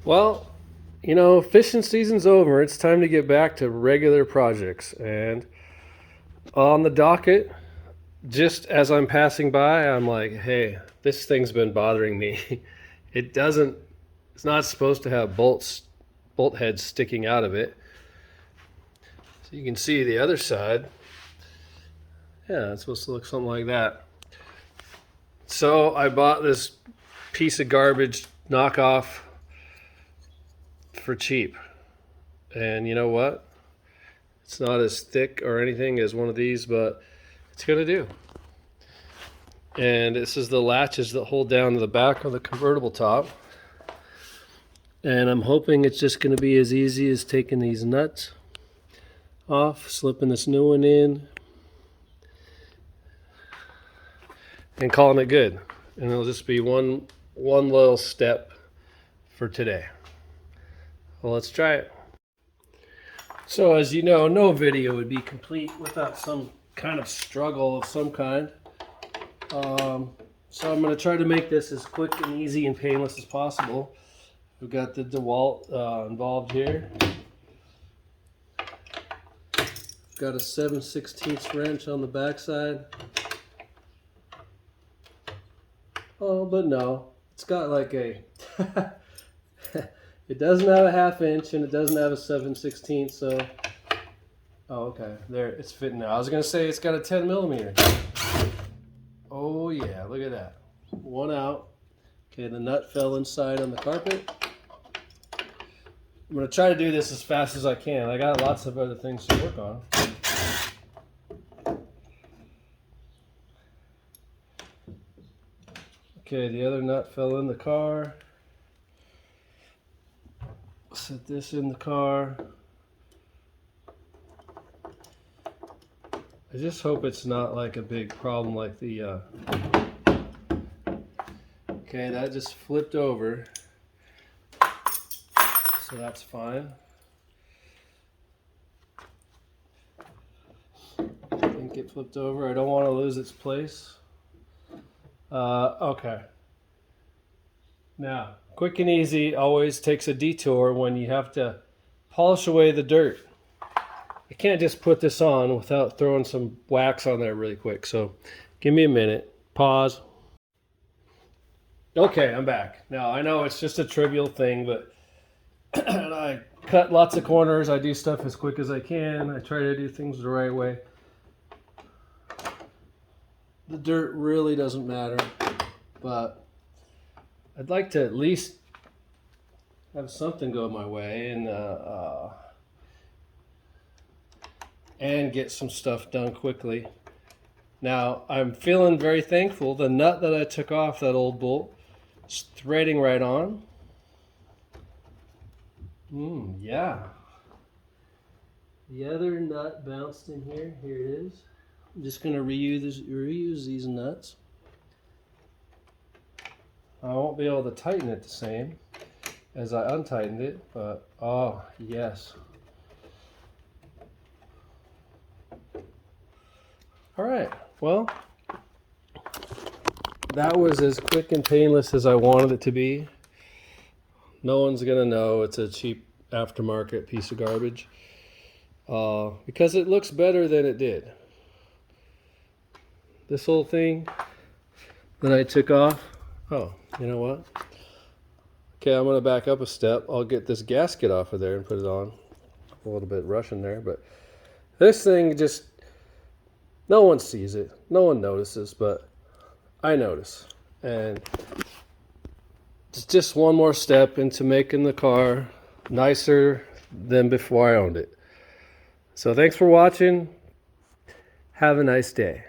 Well, you know, fishing season's over. It's time to get back to regular projects. And on the docket, just as I'm passing by, I'm like, hey, this thing's been bothering me. It's not supposed to have bolt heads sticking out of it. So you can see the other side. Yeah, it's supposed to look something like that. So I bought this piece of garbage knockoff for cheap. And you know what? It's not as thick or anything as one of these, but it's gonna do. And this is the latches that hold down to the back of the convertible top. And I'm hoping it's just gonna be as easy as taking these nuts off, slipping this new one in, and calling it good. And it'll just be one little step for today. Well, let's try it. So as you know, no video would be complete without some kind of struggle of some kind. So I'm going to try to make this as quick and easy and painless as possible. We've got the DeWalt involved here. Got a 7/16 wrench on the backside. Oh, but no, it's got like a it doesn't have a 1/2 inch and it doesn't have a 7/16, so oh, okay, there, it's fitting now. I was gonna say it's got a 10mm. Oh yeah, look at that. One out. Okay, the nut fell inside on the carpet. I'm gonna try to do this as fast as I can. I got lots of other things to work on. Okay, the other nut fell in the car. Set this in the car. I just hope it's not like a big problem like the okay, that just flipped over, so that's fine. I think it flipped over. I don't want to lose its place. Okay. Now, quick and easy always takes a detour when you have to polish away the dirt. I can't just put this on without throwing some wax on there really quick. So give me a minute. Pause. Okay, I'm back. Now, I know it's just a trivial thing, but I cut lots of corners. I do stuff as quick as I can. I try to do things the right way. The dirt really doesn't matter, but I'd like to at least have something go my way and get some stuff done quickly. Now, I'm feeling very thankful. The nut that I took off that old bolt is threading right on. Yeah. The other nut bounced in here. Here it is. I'm just going to reuse these nuts. I won't be able to tighten it the same as I untightened it, but oh yes. All right, well, that was as quick and painless as I wanted it to be. No one's gonna know it's a cheap aftermarket piece of garbage because it looks better than it did. This whole thing that I took off, oh, you know what? Okay, I'm gonna back up a step. I'll get this gasket off of there and put it on. A little bit rushing there, but this thing just, no one sees it. No one notices, but I notice. And it's just one more step into making the car nicer than before I owned it. So thanks for watching. Have a nice day.